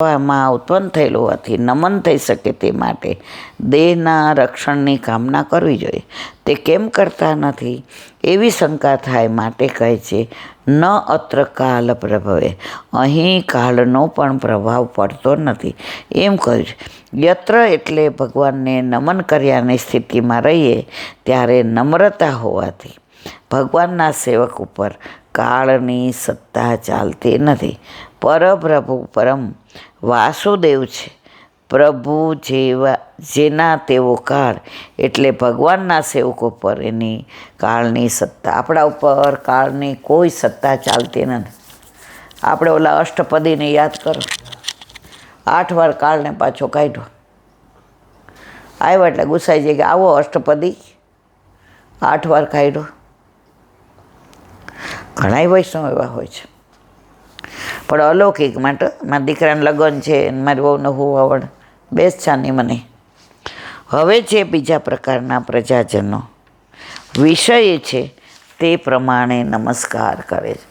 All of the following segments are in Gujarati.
માં ઉત્પન્ન થયેલું હોવાથી નમન થઈ શકે તે માટે દેહના રક્ષણની કામના કરવી જોઈએ. તે કેમ કરતા નથી એવી શંકા થાય માટે કહે છે, ન અત્ર કાલ પ્રભવે, અહીં કાળનો પણ પ્રભાવ પડતો નથી એમ કહ્યું છે. યત્ર એટલે ભગવાનને નમન કર્યાની સ્થિતિમાં રહીએ ત્યારે નમ્રતા હોવાથી ભગવાનના સેવક ઉપર કાળની સત્તા ચાલતી નથી. પરપ્રભુ પરમ વાસુદેવ છે. પ્રભુ જેના તેવો કાળ એટલે ભગવાનના સેવકો પર એની કાળની સત્તા. આપણા ઉપર કાળની કોઈ સત્તા ચાલતી નથી. આપણે ઓલા અષ્ટપદીને યાદ કરો, 8 વાર કાળને પાછો કાઢ્યો. આવ્યો એટલે ગુસાઈ જાય કે આવો અષ્ટપદી, 8 વાર કાઢ્યો. ઘણા વૈષ્ણવ એવા હોય છે. પણ અલૌકિક માટે મારા દીકરાને લગ્ન છે, મારી વહુને હું આવડ બેસ છાની મને. હવે જે બીજા પ્રકારના પ્રજાજનો વિષય છે તે પ્રમાણે નમસ્કાર કરે છે.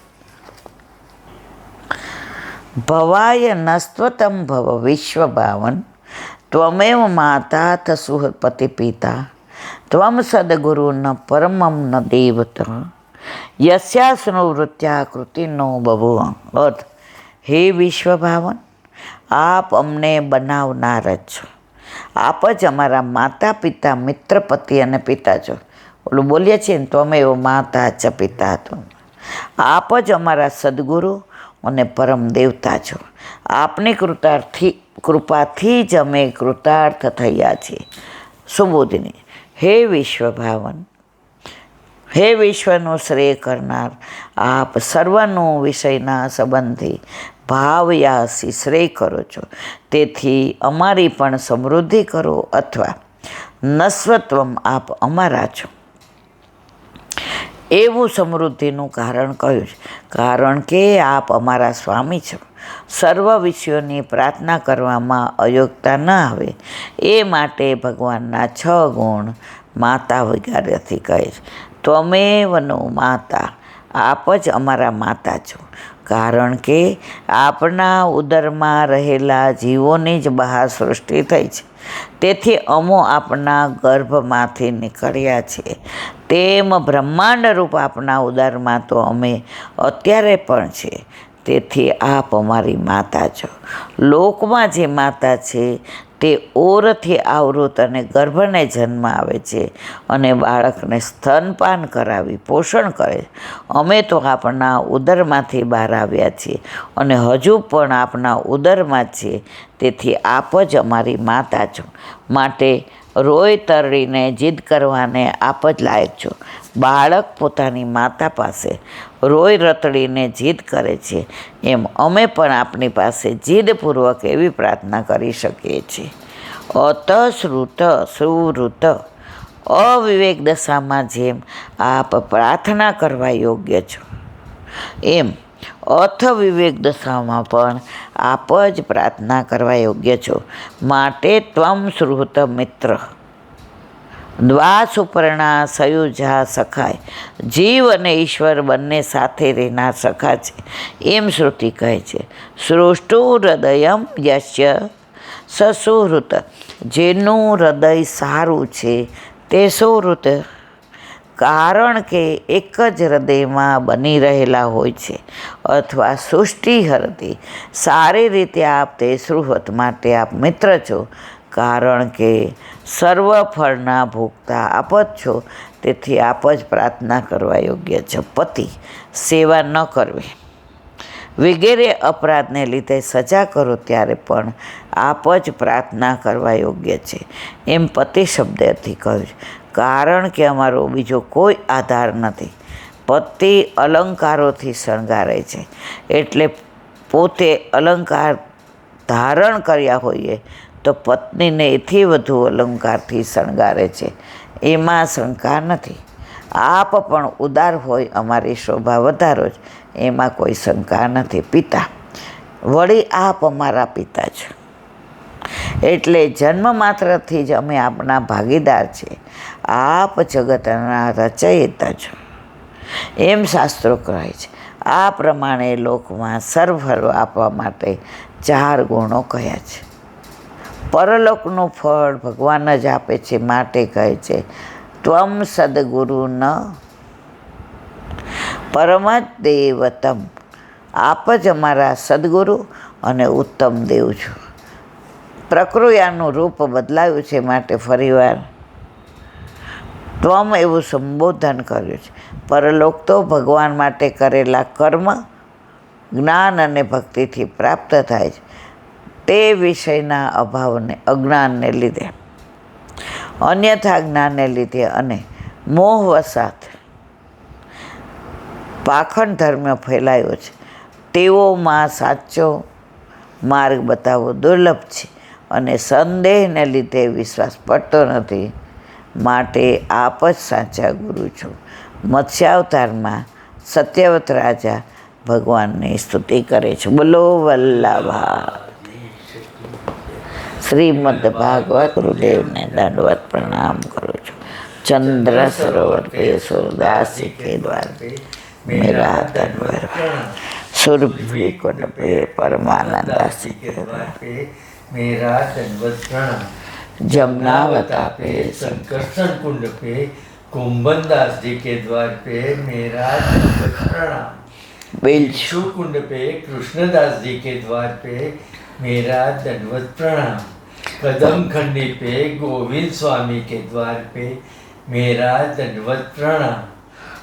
ભવાય નસ્ત્વતમ ભવ વિશ્વભાવન ત્વમેવ માતા તસુપતિ પિતા ત્વમ સદગુરુ ન પરમમ ન દેવત યસ્યાસનો વૃત્યા કૃતિનો બભુવ. અર્થ, હે વિશ્વભાવન, આપ અમને બનાવનાર જ છો. આપ જ અમારા માતા પિતા મિત્ર પતિ અને પિતા છો. ઓલું બોલીએ છીએ ને, ત્વમેવ માતા ચ પિતા ત્વમ. આપ જ અમારા સદગુરુ અને પરમ દેવતા છો. આપની કૃપાથી જ અમે કૃતાર્થ થયા છીએ. સુબોધિની. હે વિશ્વભાવન, હે વિશ્વનું શ્રેય કરનાર, આપ સર્વનું વિષયના સંબંધી ભાવયાસી શ્રેય કરો છો. તેથી અમારી પણ સમૃદ્ધિ કરો અથવા નસ્વત્વમ, આપ અમારા છો. એવું સમૃદ્ધિનું કારણ કયું છે? કારણ કે આપ અમારા સ્વામી છો. સર્વ વિષયોની પ્રાર્થના કરવામાં અયોગ્યતા ન આવે એ માટે ભગવાનના 6 ગુણ માતા વગેરેથી કહે છે. ત્વમેવનો માતા, આપ જ અમારા માતા છો. કારણ કે આપના ઉદરમાં રહેલા જીવોની જ બહાર સૃષ્ટિ થઈ છે. તેથી અમો આપના ગર્ભમાંથી નીકળ્યા છીએ. તેમ બ્રહ્માંડ રૂપ આપના ઉદરમાં તો અમે અત્યારે પણ છીએ. તેથી આપ અમારી માતા છો. લોકમાં જે માતા છે તે ઓરથી આવૃત અને ગર્ભને જન્મ આવે છે અને બાળકને સ્તનપાન કરાવી પોષણ કરે. અમે તો આપણા ઉદરમાંથી બહાર આવ્યા છીએ અને હજુ પણ આપના ઉદરમાં જ છીએ. તેથી આપ જ અમારી માતા છો. માટે રોઈ તરડીને જીદ કરવાને આપ જ લાયક છો. બાળક પોતાની માતા પાસે રોઈ રતડીને જીદ કરે છે, એમ અમે પણ આપની પાસે જીદપૂર્વક એવી પ્રાર્થના કરી શકીએ છીએ. અતશ્રુત સુવૃત, અવિવેક દશામાં જેમ આપ પ્રાર્થના કરવા યોગ્ય છો, એમ અથ વિવેક દશામાં પણ આપ જ પ્રાર્થના કરવા યોગ્ય છો. માટે ત્વમ શ્રુત મિત્ર દ્વા સુપર્ણા સયુજા સખાય, જીવ અને ઈશ્વર બંને સાથે રહેનાર સખા છે એમ શ્રુતિ કહે છે. સૃષ્ટુ હૃદયમ યસ્ય સસુહૃત, જેનું હૃદય સારું છે તે સુહૃત. કારણ કે એક જ હૃદયમાં બની રહેલા હોય છે અથવા સૃષ્ટિ હરતી. સારી રીતે આપ તે સુહૃત, માટે આપ મિત્ર છો. કારણ કે સર્વ ફળના ભોગતા આપ જ છો. તેથી આપ જ પ્રાર્થના કરવા યોગ્ય છો. પતિ, સેવા ન કરવી વગેરે અપરાધને લીધે સજા કરો ત્યારે પણ આપ જ પ્રાર્થના કરવા યોગ્ય છે એમ પતિ શબ્દથી કહ્યું. કારણ કે અમારો બીજો કોઈ આધાર નથી. પતિ અલંકારોથી શણગારે છે એટલે પોતે અલંકાર ધારણ કર્યા હોઈએ તો પત્નીને એથી વધુ અલંકારથી શણગારે છે, એમાં શંકા નથી. આપ પણ ઉદાર હોય, અમારી શોભા વધારો જ, એમાં કોઈ શંકા નથી. પિતા, વળી આપ અમારા પિતા છો. એટલે જન્મ માત્રથી જ અમે આપના ભાગીદાર છીએ. આપ જગતના રચયિતા છો એમ શાસ્ત્રો કહે છે. આ પ્રમાણે લોકમાં સર્વફળ આપવા માટે 4 ગુણો કહ્યા છે. પરલોકનું ફળ ભગવાન જ આપે છે, માટે કહે છે ત્વમ સદગુરુ ન પરમત દેવતમ. આપ જ અમારા સદગુરુ અને ઉત્તમ દેવ છો. પ્રકૃયાનું રૂપ બદલાયું છે, માટે ફરીવાર ત્વમ એવું સંબોધન કર્યું છે. પરલોક તો ભગવાન માટે કરેલા કર્મ, જ્ઞાન અને ભક્તિથી પ્રાપ્ત થાય છે. તે વિષયના અભાવને, અજ્ઞાનને લીધે, અન્યથા જ્ઞાનને લીધે અને મોહવશાત પાખંડ ધર્મ ફેલાયો છે. તેઓમાં સાચો માર્ગ બતાવવો દુર્લભ છે અને સંદેહને લીધે વિશ્વાસ પડતો નથી. માટે આપ જ સાચા ગુરુ છો. મત્સ્યાવતારમાં સત્યવત રાજા ભગવાનની સ્તુતિ કરે છે. બોલો વલ્લભા. શ્રીમદ ભાગવત ગુરુદેવને દંડવત પ્રણામ કરું છું. ચંદ્ર સરોવર पे सूरदासी के द्वार पे मेरा तनवर सुरभि कुंड पे परमानंदासी के द्वार पे मेरा दंडवत प्रणाम. जमुनावता पे संकर्षण कुंड पे कुंभनदास जी के द्वार पे मेरा दंडवत प्रणाम. बिलशु कुंड पे कृष्णदास जी के द्वार पे मेरा दंडवत प्रणाम. कदम खंडी पे गोविंद स्वामी के द्वार पे मेरा दंडवत प्रणाम.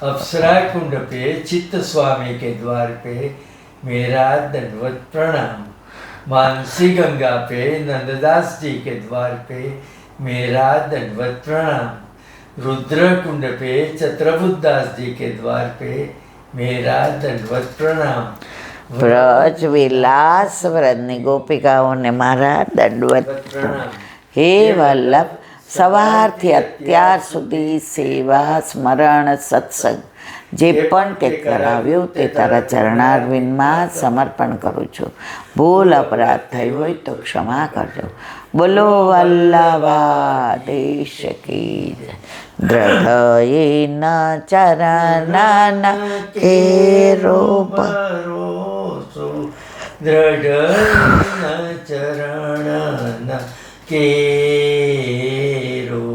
अप्सरा कुंड पे चित्त स्वामी के द्वार पे मेरा दंडवत प्रणाम. मानसी गंगा पे नंददास जी के द्वार पे मेरा दंडवत प्रणाम. रुद्र कुंड पे चत्रबुद्धास जी के द्वार पे मेरा दंडवत प्रणाम. વ્રજ વિલાસ વ્રજની ગોપિકાઓને મારા દંડવત પ્રણામ. હે વલ્લભ, સવારથી અત્યાર સુધી સેવા, સ્મરણ, સત્સંગ જે પણ તે કરાવ્યું તે તારા ચરણારવિંદમાં સમર્પણ કરું છું. ભૂલ અપરાધ થઈ હોય તો ક્ષમા કરજો. બોલો વલ્લભાધીશ કી જય. દ્રઢયેન ચરણના કેરો ભરોસો, દ્રઢયેન ચરણના કેરો.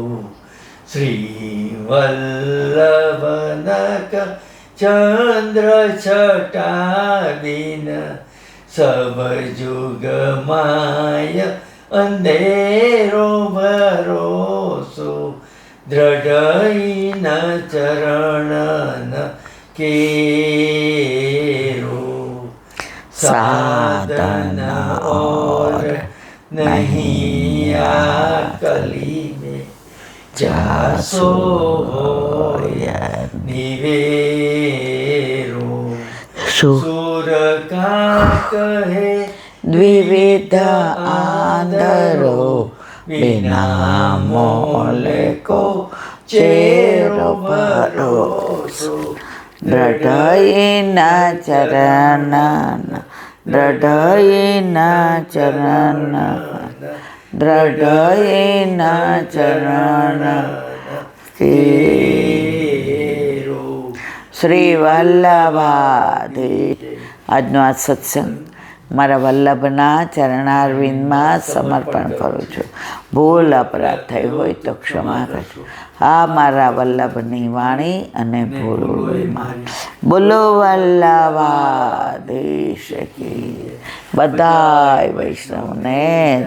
શ્રી વલ્લભનક ચંદ્ર છટાદિન સબ જુગ માય અંધેરો ભરોસો, દ્રઢઈન ચરણન કેરો. સાધન और नहीं आ कली में जासो निवेरो. सुर का कहे द्विविध आदरो, बिना मोले को चेरो भरोसो. દ્રઢઈના ચરણના, દ્રઢઈના ચરણના, દ્રઢઈના ચરણના કેરો. શ્રી વલ્લભાધીશ. આજનો આ સત્સંગ મારા વલ્લભના ચરણારવિંદમાં સમર્પણ કરું છું. ભૂલ અપરાધ થઈ હોય તો ક્ષમા કરજો. આ મારા વલ્લભની વાણી અને ભૂલ. બોલો વલ્લભાધીશ કી. બધાય વૈષ્ણવને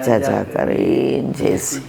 જજા કરીને જય શ્રી